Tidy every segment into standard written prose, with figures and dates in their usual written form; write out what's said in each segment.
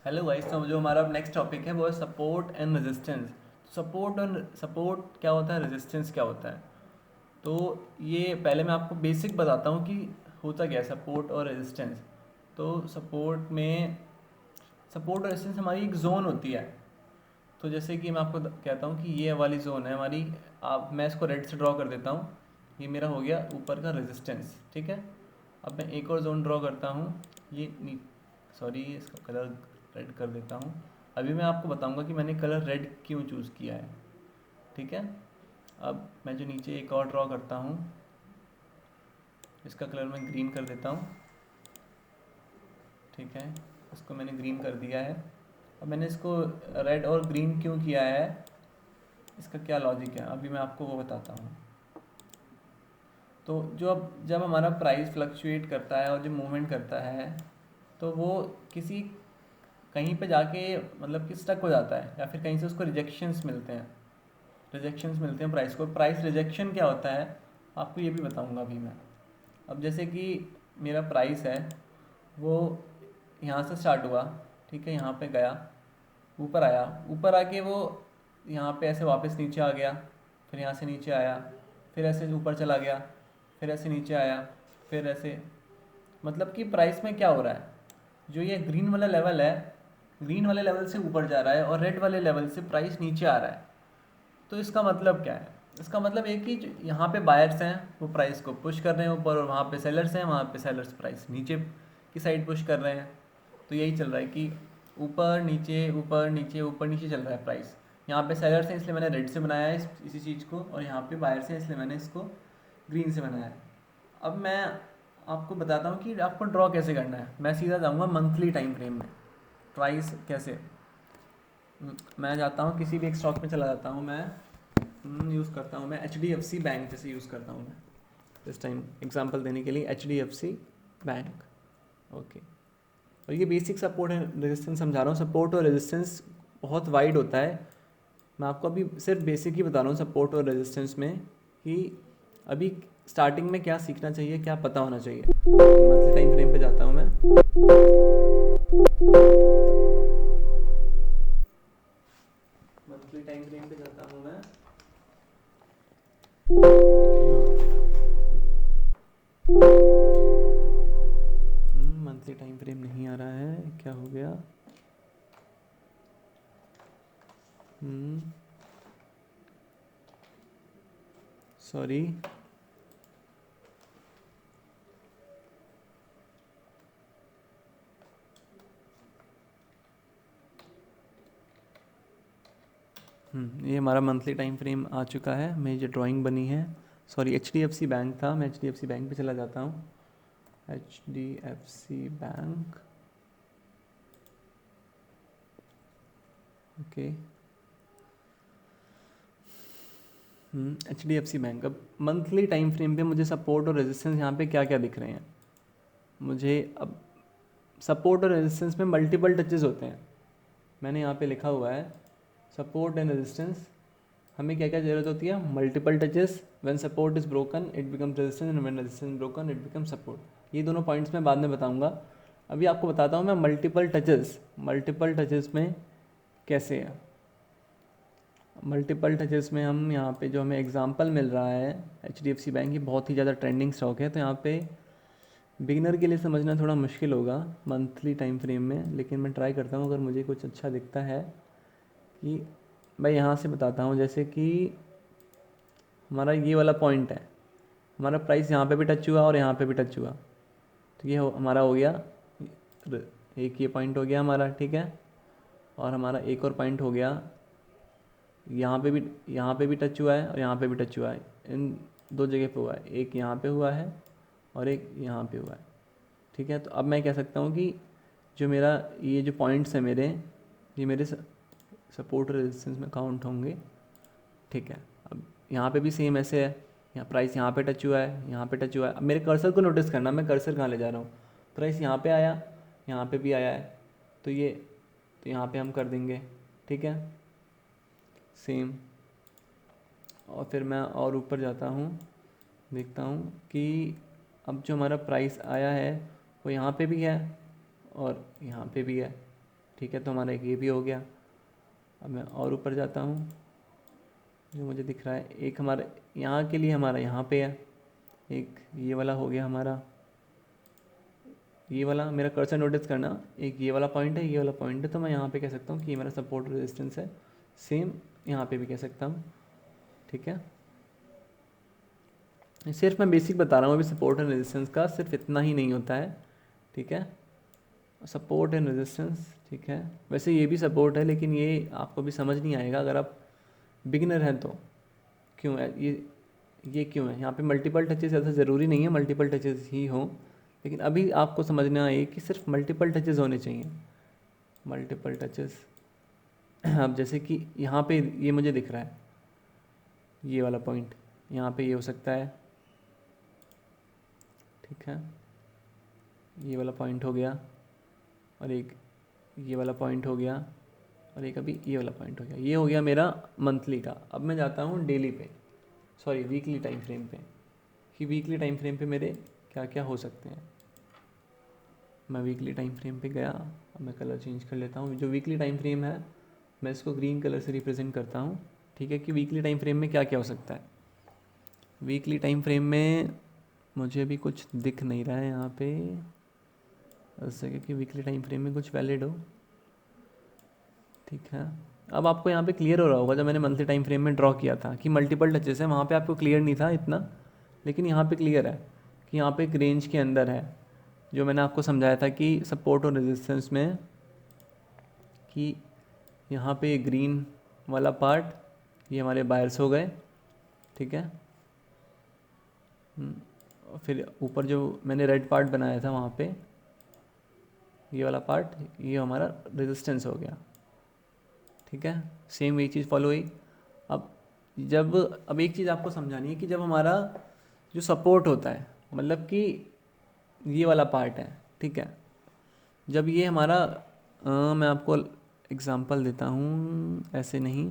Hello guys, तो जो हमारा नेक्स्ट टॉपिक है वो है सपोर्ट एंड रेजिस्टेंस। सपोर्ट क्या होता है, रेजिस्टेंस क्या होता है। तो ये पहले मैं आपको बेसिक बताता हूँ कि होता क्या है सपोर्ट और रेजिस्टेंस। तो सपोर्ट और रेजिस्टेंस हमारी एक जोन होती है। तो जैसे कि मैं आपको कहता हूँ कि ये वाली जोन है हमारी। आप मैं इसको रेड से ड्रॉ कर देता हूँ। ये मेरा हो गया ऊपर का रेजिस्टेंस, ठीक है। अब मैं एक और जोन ड्रॉ करता हूँ। ये सॉरी, इसका कलर रेड कर देता हूँ। अभी मैं आपको बताऊँगा कि मैंने कलर रेड क्यों चूज़ किया है, ठीक है। अब मैं जो नीचे एक और ड्रॉ करता हूँ, इसका कलर मैं ग्रीन कर देता हूँ, ठीक है। इसको मैंने ग्रीन कर दिया है। अब मैंने इसको रेड और ग्रीन क्यों किया है, इसका क्या लॉजिक है, अभी मैं आपको वो बताता हूँ। तो जब हमारा प्राइस फ्लक्चुएट करता है और जो मूवमेंट करता है, तो वो किसी कहीं पे जाके मतलब कि स्टक हो जाता है, या फिर कहीं से उसको रिजेक्शंस मिलते हैं प्राइस को। प्राइस रिजेक्शन क्या होता है आपको ये भी बताऊंगा अभी मैं। अब जैसे कि मेरा प्राइस है वो यहाँ से स्टार्ट हुआ, ठीक है, यहाँ पे गया, ऊपर आया, ऊपर आके वो यहाँ पे ऐसे वापस नीचे आ गया, फिर यहाँ से नीचे आया, फिर ऐसे ऊपर चला गया, फिर ऐसे नीचे आया, फिर ऐसे। मतलब कि प्राइस में क्या हो रहा है, जो ये ग्रीन वाला लेवल है, ग्रीन वाले लेवल से ऊपर जा रहा है और रेड वाले लेवल से प्राइस नीचे आ रहा है। तो इसका मतलब क्या है, इसका मतलब एक ही, यहाँ पे बायर्स हैं वो प्राइस को पुश कर रहे हैं ऊपर, और वहाँ पे सेलर्स हैं, वहाँ पे सेलर्स प्राइस नीचे की साइड पुश कर रहे हैं। तो यही चल रहा है कि ऊपर नीचे ऊपर नीचे ऊपर नीचे चल रहा है प्राइस। यहाँ पे सेलर्स हैं इसलिए मैंने रेड से बनाया है इसी चीज़ को, और यहाँ पे बायर्स हैं इसलिए मैंने इसको ग्रीन से बनाया है। अब मैं आपको बताता हूँ कि आपको ड्रॉ कैसे करना है। मैं सीधा जाऊँगा मंथली टाइम फ्रेम में। प्राइस कैसे, मैं जाता हूँ किसी भी एक स्टॉक में चला जाता हूँ मैं। यूज़ करता हूँ मैं HDFC बैंक, जैसे यूज़ करता हूँ मैं इस टाइम एग्जांपल देने के लिए HDFC बैंक। ओके। और ये बेसिक सपोर्ट एंड रेजिस्टेंस समझा रहा हूँ। सपोर्ट और रेजिस्टेंस बहुत वाइड होता है। मैं आपको अभी सिर्फ बेसिक ही बता रहा हूँ सपोर्ट और रेजिस्टेंस में, कि अभी स्टार्टिंग में क्या सीखना चाहिए, क्या पता होना चाहिए। मंथली टाइम फ्रेम पे जाता हूँ मैं। मंथली टाइम फ्रेम पे जाता हूँ मैं। मंथली टाइम फ्रेम नहीं आ रहा है, क्या हो गया। सॉरी। ये हमारा मंथली टाइम फ्रेम आ चुका है, मेरी जो ड्राइंग बनी है। सॉरी, HDFC बैंक था, मैं HDFC बैंक पे चला जाता हूँ। HDFC bank, okay. HDFC bank. अब मंथली टाइम फ्रेम पे मुझे सपोर्ट और रेजिस्टेंस यहाँ पे क्या क्या दिख रहे हैं मुझे। अब सपोर्ट और रेजिस्टेंस में मल्टीपल टचेस होते हैं। मैंने यहाँ पे लिखा हुआ है सपोर्ट एंड रेजिस्टेंस, हमें क्या क्या ज़रूरत होती है, multiple touches. When support is broken it becomes resistance, and when resistance broken it becomes support. ये दोनों पॉइंट्स मैं बाद में बताऊंगा। अभी आपको बताता हूँ मैं मल्टीपल टचेस में कैसे है। मल्टीपल टचेस में हम यहाँ पे जो हमें एग्जांपल मिल रहा है HDFC बैंक, ये बहुत ही ज़्यादा ट्रेंडिंग स्टॉक है। तो यहाँ पे बिगिनर के लिए समझना थोड़ा मुश्किल होगा मंथली टाइम फ्रेम में, लेकिन मैं ट्राई करता हूँ अगर मुझे कुछ अच्छा दिखता है। कि मैं यहाँ से बताता हूँ, जैसे कि हमारा ये वाला पॉइंट है, हमारा प्राइस यहाँ पे भी टच हुआ और यहाँ पे भी टच हुआ। तो ये हमारा हो गया, एक ये पॉइंट हो गया हमारा, ठीक है। और हमारा एक और पॉइंट हो गया, यहाँ पे भी टच हुआ है और यहाँ पे भी टच हुआ है। इन दो जगह पे हुआ है, एक यहाँ पे हुआ है और एक यहाँ पे हुआ है, ठीक है। तो अब मैं कह सकता हूँ कि जो मेरा ये जो पॉइंट्स हैं मेरे, ये मेरे सपोर्ट रेजिस्टेंस में काउंट होंगे, ठीक है। अब यहाँ पे भी सेम ऐसे है, यहाँ प्राइस यहाँ पे टच हुआ है, यहाँ पे टच हुआ है। अब मेरे कर्सर को नोटिस करना, मैं कर्सर कहाँ ले जा रहा हूँ। प्राइस यहाँ पे आया, यहाँ पे भी आया है, तो यहाँ पे हम कर देंगे, ठीक है, सेम। और फिर मैं और ऊपर जाता हूँ, देखता हूँ कि अब जो हमारा प्राइस आया है वो यहाँ पे भी है और यहाँ पे भी है, ठीक है, तो हमारा एक ये भी हो गया। अब मैं और ऊपर जाता हूँ, जो मुझे दिख रहा है एक हमारा यहाँ के लिए हमारा यहाँ पे है, एक ये वाला हो गया हमारा, ये वाला मेरा कर्सर नोटिस करना, एक ये वाला पॉइंट है, ये वाला पॉइंट है, तो मैं यहाँ पे कह सकता हूँ कि ये मेरा सपोर्ट रेजिस्टेंस है। सेम यहाँ पे भी कह सकता हूँ, ठीक है। सिर्फ मैं बेसिक बता रहा हूँ अभी, सपोर्ट एंड रेजिस्टेंस का सिर्फ इतना ही नहीं होता है, ठीक है। सपोर्ट एंड रेजिस्टेंस, ठीक है। वैसे ये भी सपोर्ट है, लेकिन ये आपको भी समझ नहीं आएगा अगर आप बिगिनर हैं तो। क्यों है ये क्यों है यहाँ पे मल्टीपल टचेस? ऐसा ज़रूरी नहीं है मल्टीपल टचेस ही हों, लेकिन अभी आपको समझना है कि सिर्फ मल्टीपल टचेस होने चाहिए, मल्टीपल टचेस। अब जैसे कि यहाँ पे ये मुझे दिख रहा है, ये वाला पॉइंट यहाँ पे ये हो सकता है, ठीक है। ये वाला पॉइंट हो गया, और एक ये वाला पॉइंट हो गया, और एक अभी ये वाला पॉइंट हो गया। ये हो गया मेरा मंथली का। अब मैं जाता हूँ डेली पे, सॉरी वीकली टाइम फ्रेम पे, कि वीकली टाइम फ्रेम पे मेरे क्या क्या हो सकते हैं। मैं वीकली टाइम फ्रेम पे गया, अब मैं कलर चेंज कर लेता हूँ। जो वीकली टाइम फ्रेम है मैं इसको ग्रीन कलर से रिप्रेजेंट करता हूँ, ठीक है, कि वीकली टाइम फ्रेम में क्या क्या हो सकता है। वीकली टाइम फ्रेम में मुझे भी कुछ दिख नहीं रहा है यहाँ पे, ऐसा कि वीकली टाइम फ्रेम में कुछ वैलिड हो, ठीक है। अब आपको यहाँ पे क्लियर हो रहा होगा, जब मैंने मंथली टाइम फ्रेम में ड्रॉ किया था कि मल्टीपल टचेस हैं, वहाँ पे आपको क्लियर नहीं था इतना, लेकिन यहाँ पे क्लियर है कि यहाँ पे एक रेंज के अंदर है। जो मैंने आपको समझाया था कि सपोर्ट और रेजिस्टेंस में, कि यहाँ पे ग्रीन वाला पार्ट ये हमारे बायर्स हो गए, ठीक है। फिर ऊपर जो मैंने रेड पार्ट बनाया था वहाँ पे, ये वाला पार्ट ये हमारा रेजिस्टेंस हो गया, ठीक है। सेम वही चीज़ फॉलो हुई। अब एक चीज़ आपको समझानी है कि जब हमारा जो सपोर्ट होता है, मतलब कि ये वाला पार्ट है, ठीक है, जब ये हमारा मैं आपको एग्जांपल देता हूँ, ऐसे नहीं।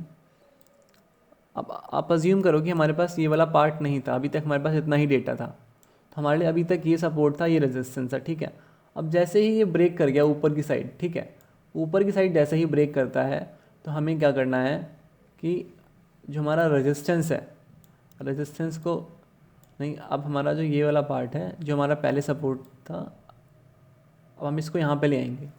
अब आप अज्यूम करो कि हमारे पास ये वाला पार्ट नहीं था, अभी तक हमारे पास इतना ही डेटा था, तो हमारे लिए अभी तक ये सपोर्ट था, ये रेजिस्टेंस था, ठीक है। अब जैसे ही ये ब्रेक कर गया ऊपर की साइड, ठीक है, ऊपर की साइड जैसे ही ब्रेक करता है, तो हमें क्या करना है कि जो हमारा रेजिस्टेंस है, रेजिस्टेंस को नहीं, अब हमारा जो ये वाला पार्ट है जो हमारा पहले सपोर्ट था, अब हम इसको यहाँ पे ले आएंगे,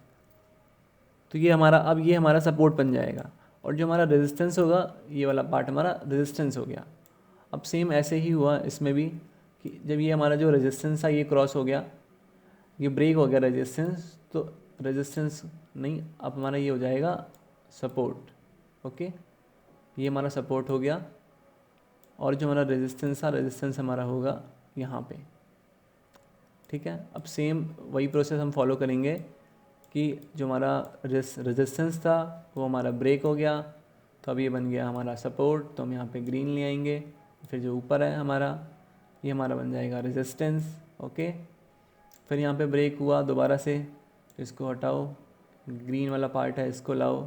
तो ये हमारा, अब ये हमारा सपोर्ट बन जाएगा, और जो हमारा रेजिस्टेंस होगा ये वाला पार्ट हमारा रेजिस्टेंस हो गया। अब सेम ऐसे ही हुआ इसमें भी, कि जब ये हमारा जो रेजिस्टेंस था ये क्रॉस हो गया, ये ब्रेक हो गया रेजिस्टेंस, तो रेजिस्टेंस नहीं, अब हमारा ये हो जाएगा सपोर्ट, ओके। ये हमारा सपोर्ट हो गया, और जो हमारा रेजिस्टेंस था, रेजिस्टेंस हमारा होगा यहाँ पे, ठीक है। अब सेम वही प्रोसेस हम फॉलो करेंगे कि जो हमारा रेजिस्टेंस था वो हमारा ब्रेक हो गया, तो अब ये बन गया हमारा सपोर्ट, तो हम यहाँ पे ग्रीन ले आएंगे। फिर जो ऊपर है हमारा, ये हमारा बन जाएगा रेजिस्टेंस, ओके। फिर यहाँ पे ब्रेक हुआ दोबारा से, इसको हटाओ, ग्रीन वाला पार्ट है इसको लाओ,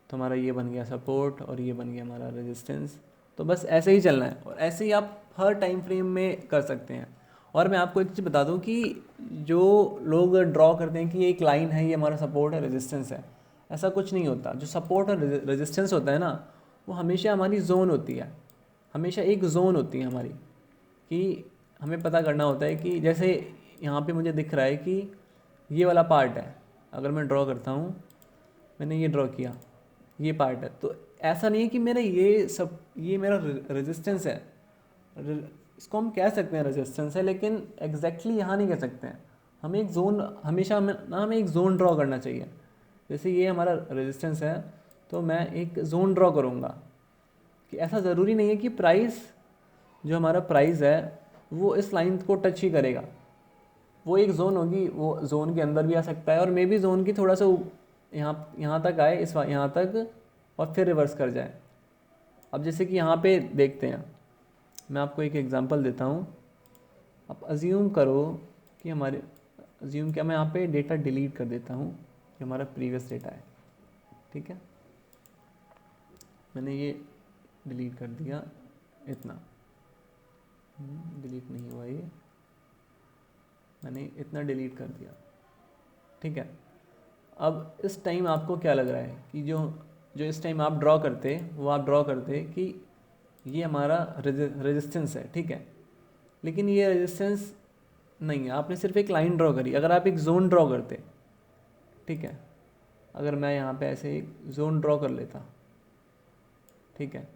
तो हमारा ये बन गया सपोर्ट, और ये बन गया हमारा रेजिस्टेंस। तो बस ऐसे ही चलना है, और ऐसे ही आप हर टाइम फ्रेम में कर सकते हैं। और मैं आपको एक चीज़ बता दूं कि जो लोग ड्रॉ करते हैं कि ये एक लाइन है, ये हमारा सपोर्ट है, रेजिस्टेंस है, ऐसा कुछ नहीं होता। जो सपोर्ट और रेजिस्टेंस होता है ना, वो हमेशा हमारी जोन होती है, हमेशा एक जोन होती है हमारी, कि हमें पता करना होता है कि जैसे यहाँ पे मुझे दिख रहा है कि ये वाला पार्ट है, अगर मैं ड्रॉ करता हूँ, मैंने ये ड्रॉ किया, ये पार्ट है, तो ऐसा नहीं है कि मेरा ये मेरा रेजिस्टेंस है, इसको हम कह सकते हैं रेजिस्टेंस है, लेकिन एग्जैक्टली यहाँ नहीं कह सकते हैं। हमें एक जोन, हमेशा हमें एक जोन ड्रॉ करना चाहिए। जैसे ये हमारा रेजिस्टेंस है, तो मैं एक जोन ड्रॉ करूँगा, कि ऐसा ज़रूरी नहीं है कि प्राइस, जो हमारा प्राइस है वो इस लाइन को टच ही करेगा, वो एक जोन होगी, वो जोन के अंदर भी आ सकता है, और मे बी जोन की थोड़ा सा यहाँ तक आए, यहाँ तक, और फिर रिवर्स कर जाए। अब जैसे कि यहाँ पे देखते हैं, मैं आपको एक एग्जांपल देता हूँ। आप अज्यूम करो कि हमारे, अज्यूम क्या, मैं यहाँ पे डेटा डिलीट कर देता हूँ, कि हमारा प्रीवियस डेटा है, ठीक है। मैंने ये डिलीट कर दिया, इतना डिलीट नहीं हुआ, ये मैंने इतना डिलीट कर दिया, ठीक है। अब इस टाइम आपको क्या लग रहा है कि जो जो इस टाइम आप ड्रॉ करते वो आप ड्रॉ करते कि ये हमारा रेजिस्टेंस है, ठीक है, लेकिन ये रेजिस्टेंस नहीं है, आपने सिर्फ एक लाइन ड्रॉ करी। अगर आप एक जोन ड्रॉ करते, ठीक है, अगर मैं यहाँ पे ऐसे एक जोन ड्रॉ कर लेता, ठीक है,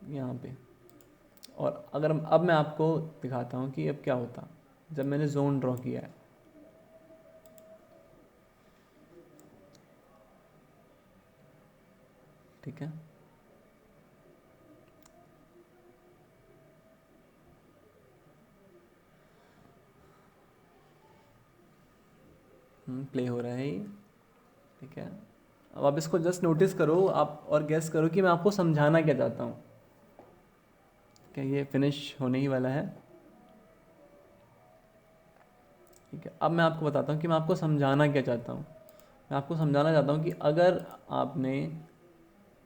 यहाँ पे, और अगर अब मैं आपको दिखाता हूँ कि अब क्या होता जब मैंने जोन ड्रॉ किया है। ठीक है, प्ले हो रहा है ये, ठीक है। अब आप इसको जस्ट नोटिस करो आप और गेस करो कि मैं आपको समझाना क्या चाहता हूँ। क्या ये फिनिश होने ही वाला है, ठीक है। अब मैं आपको बताता हूँ कि मैं आपको समझाना क्या चाहता हूँ। मैं आपको समझाना चाहता हूँ कि अगर आपने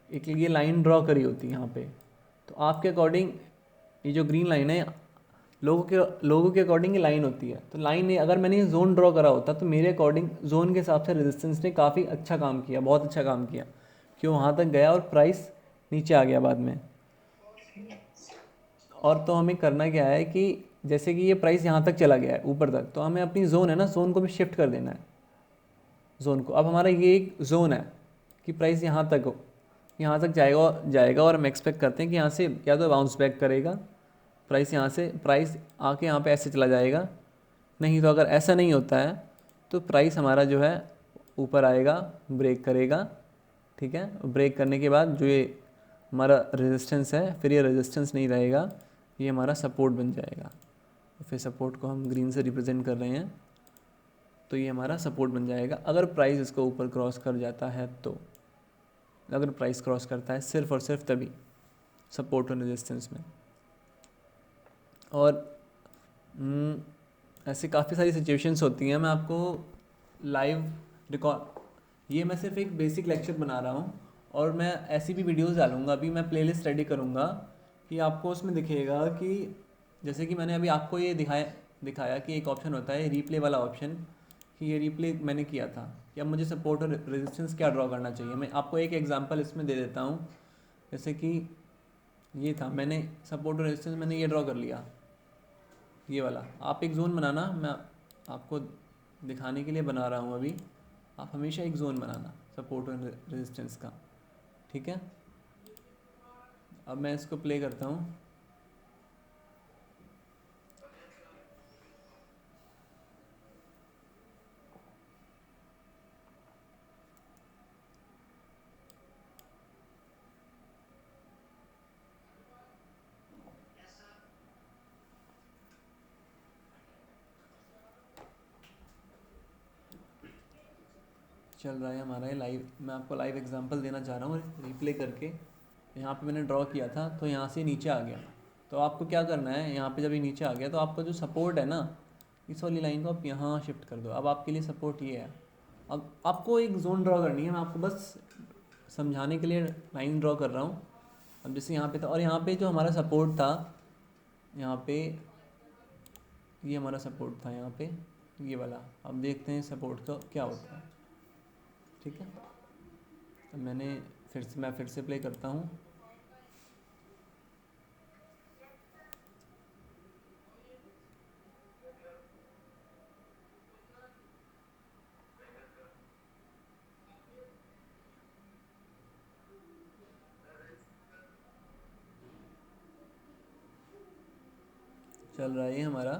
एक ये लाइन ड्रॉ करी होती यहाँ पे, तो आपके अकॉर्डिंग ये जो ग्रीन लाइन है लोगों के अकॉर्डिंग ये लाइन होती है। तो लाइन ने अगर मैंने ये जोन ड्रॉ करा होता तो मेरे अकॉर्डिंग जोन के हिसाब से रेजिस्टेंस ने काफ़ी अच्छा काम किया, बहुत अच्छा काम किया, कि वहाँ तक गया और प्राइस नीचे आ गया बाद में। और तो हमें करना क्या है कि जैसे कि ये प्राइस यहाँ तक चला गया है ऊपर तक, तो हमें अपनी जोन है ना, जोन को भी शिफ्ट कर देना है। जोन को अब हमारा ये एक जोन है कि प्राइस यहाँ तक हो, यहाँ तक जाएगा और हम एक्सपेक्ट करते हैं कि यहाँ से या तो बाउंस बैक करेगा प्राइस, यहाँ से प्राइस आके यहाँ पे ऐसे चला जाएगा। नहीं तो अगर ऐसा नहीं होता है तो प्राइस हमारा जो है ऊपर आएगा, ब्रेक करेगा, ठीक है। ब्रेक करने के बाद जो ये हमारा रेजिस्टेंस है, फिर ये रेजिस्टेंस नहीं रहेगा, ये हमारा सपोर्ट बन जाएगा। फिर सपोर्ट को हम ग्रीन से रिप्रेजेंट कर रहे हैं, तो ये हमारा सपोर्ट बन जाएगा अगर प्राइस इसको ऊपर क्रॉस कर जाता है। तो अगर प्राइस क्रॉस करता है सिर्फ और सिर्फ तभी सपोर्ट और रेजिस्टेंस में। और ऐसे काफ़ी सारी सिचुएशंस होती हैं। मैं आपको लाइव रिकॉर्ड, ये मैं सिर्फ एक बेसिक लेक्चर बना रहा हूँ और मैं ऐसी भी वीडियोस डालूंगा। अभी मैं प्लेलिस्ट रेडी करूँगा कि आपको उसमें दिखेगा कि जैसे कि मैंने अभी आपको ये दिखाया कि एक ऑप्शन होता है रीप्ले वाला ऑप्शन, कि ये रीप्ले मैंने किया था कि अब मुझे सपोर्ट और रेजिस्टेंस क्या ड्रॉ करना चाहिए। मैं आपको एक एग्जांपल इसमें दे देता हूँ। जैसे कि ये था, मैंने सपोर्ट और रेजिस्टेंस मैंने ये ड्रॉ कर लिया, ये वाला। आप एक जोन बनाना, मैं आपको दिखाने के लिए बना रहा हूँ अभी। आप हमेशा एक जोन बनाना सपोर्ट और रेजिस्टेंस का, ठीक है। अब मैं इसको प्ले करता हूँ। चल रहा है हमारा ये लाइव, मैं आपको लाइव एग्जांपल देना चाह रहा हूँ रिप्ले करके। यहाँ पे मैंने ड्रॉ किया था तो यहाँ से नीचे आ गया। तो आपको क्या करना है, यहाँ पे जब ये नीचे आ गया तो आपका जो सपोर्ट है ना, इस वाली लाइन को आप यहाँ शिफ्ट कर दो। अब आपके लिए सपोर्ट ये है। अब आपको एक जोन ड्रॉ करनी है, मैं आपको बस समझाने के लिए लाइन ड्रॉ कर रहा हूँ। अब जैसे यहाँ पे था, और यहाँ पे जो हमारा सपोर्ट था, यहाँ पे ये हमारा सपोर्ट था, यहाँ पे ये वाला। अब देखते हैं सपोर्ट का क्या होता है, ठीक है। अब मैं फिर से प्ले करता हूँ। चल रहा है ये हमारा,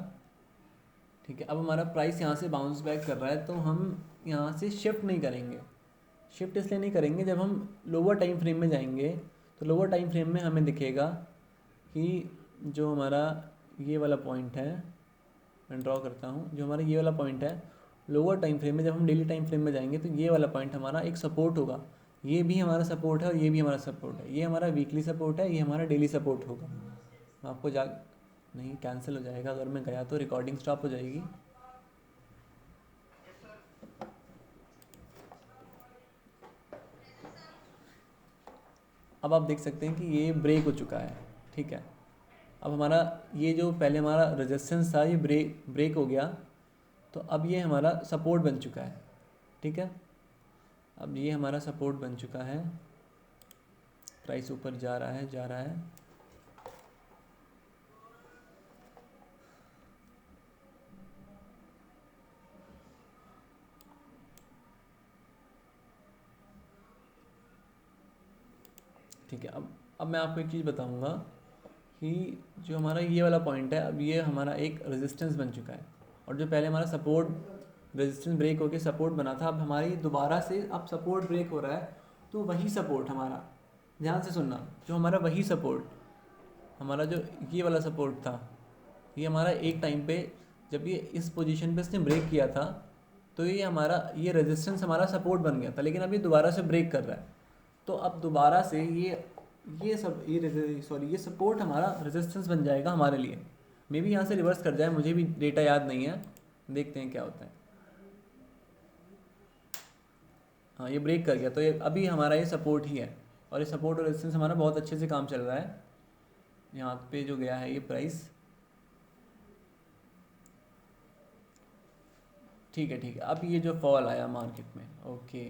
ठीक है। अब हमारा प्राइस यहाँ से बाउंस बैक कर रहा है, तो हम यहाँ से शिफ्ट नहीं करेंगे। शिफ्ट इसलिए नहीं करेंगे, जब हम लोअर टाइम फ्रेम में जाएंगे तो लोअर टाइम फ्रेम में हमें दिखेगा कि जो हमारा ये वाला पॉइंट है, मैं ड्रॉ करता हूँ, जो हमारा ये वाला पॉइंट है लोअर टाइम फ्रेम में, जब हम डेली टाइम फ्रेम में जाएंगे तो ये वाला पॉइंट हमारा एक सपोर्ट होगा। ये भी हमारा सपोर्ट है और ये भी हमारा सपोर्ट है। ये हमारा वीकली सपोर्ट है, ये हमारा डेली सपोर्ट होगा। मैं आपको नहीं, कैंसिल हो जाएगा अगर मैं गया तो रिकॉर्डिंग स्टॉप हो जाएगी। अब आप देख सकते हैं कि ये ब्रेक हो चुका है, ठीक है। अब हमारा ये जो पहले हमारा रेजिस्टेंस था ये ब्रेक हो गया, तो अब ये हमारा सपोर्ट बन चुका है। ठीक है। अब ये हमारा सपोर्ट बन चुका है, प्राइस ऊपर जा रहा है जा रहा है। ठीक है, अब मैं आपको एक चीज़ बताऊंगा कि जो हमारा ये वाला पॉइंट है, अब ये हमारा एक रेजिस्टेंस बन चुका है, और जो पहले हमारा सपोर्ट रेजिस्टेंस ब्रेक होकर सपोर्ट बना था, अब हमारी दोबारा से अब सपोर्ट ब्रेक हो रहा है। तो वही सपोर्ट हमारा, ध्यान से सुनना, जो हमारा वही सपोर्ट, हमारा जो ये वाला सपोर्ट था, ये हमारा एक टाइम पे जब ये इस पोजीशन पे इसने ब्रेक किया था, तो ये हमारा ये रेजिस्टेंस हमारा सपोर्ट बन गया था, लेकिन अब ये दोबारा से ब्रेक कर रहा है। तो अब दोबारा से ये सपोर्ट हमारा रेजिस्टेंस बन जाएगा हमारे लिए। मे बी यहाँ से रिवर्स कर जाए, मुझे भी डेटा याद नहीं है, देखते हैं क्या होता है। हाँ, ये ब्रेक कर गया, तो ये अभी हमारा ये सपोर्ट ही है, और ये सपोर्ट और रेजिस्टेंस हमारा बहुत अच्छे से काम चल रहा है। यहाँ पे जो गया है ये प्राइस, ठीक है ठीक है। अब ये जो फॉल आया मार्केट में, ओके,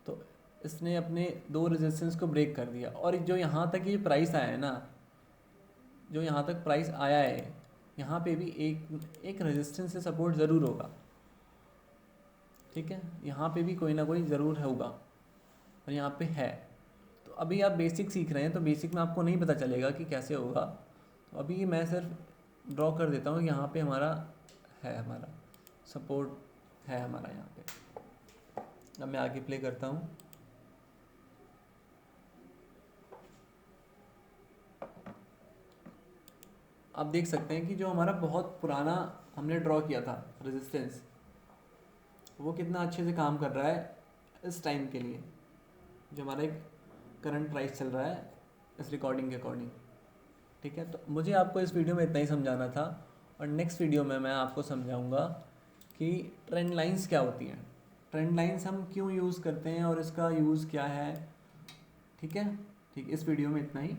तो इसने अपने दो रेजिस्टेंस को ब्रेक कर दिया, और जो यहाँ तक ये प्राइस आया है ना, जो यहाँ तक प्राइस आया है, यहाँ पे भी एक रेजिस्टेंस से सपोर्ट ज़रूर होगा, ठीक है। यहाँ पे भी कोई ना कोई ज़रूर होगा, और यहाँ पे है। तो अभी आप बेसिक सीख रहे हैं, तो बेसिक में आपको नहीं पता चलेगा कि कैसे होगा। तो अभी मैं सिर्फ ड्रॉ कर देता हूँ, यहाँ पे हमारा है, हमारा सपोर्ट है हमारा यहाँ पे। अब मैं आगे प्ले करता हूँ। आप देख सकते हैं कि जो हमारा बहुत पुराना हमने ड्रॉ किया था रेजिस्टेंस, वो कितना अच्छे से काम कर रहा है इस टाइम के लिए, जो हमारा एक करंट प्राइस चल रहा है इस रिकॉर्डिंग के अकॉर्डिंग, ठीक है। तो मुझे आपको इस वीडियो में इतना ही समझाना था, और नेक्स्ट वीडियो में मैं आपको समझाऊंगा कि ट्रेंड लाइंस क्या होती हैं, ट्रेंड लाइंस हम क्यों यूज़ करते हैं और इसका यूज़ क्या है, ठीक है। ठीक, इस वीडियो में इतना ही।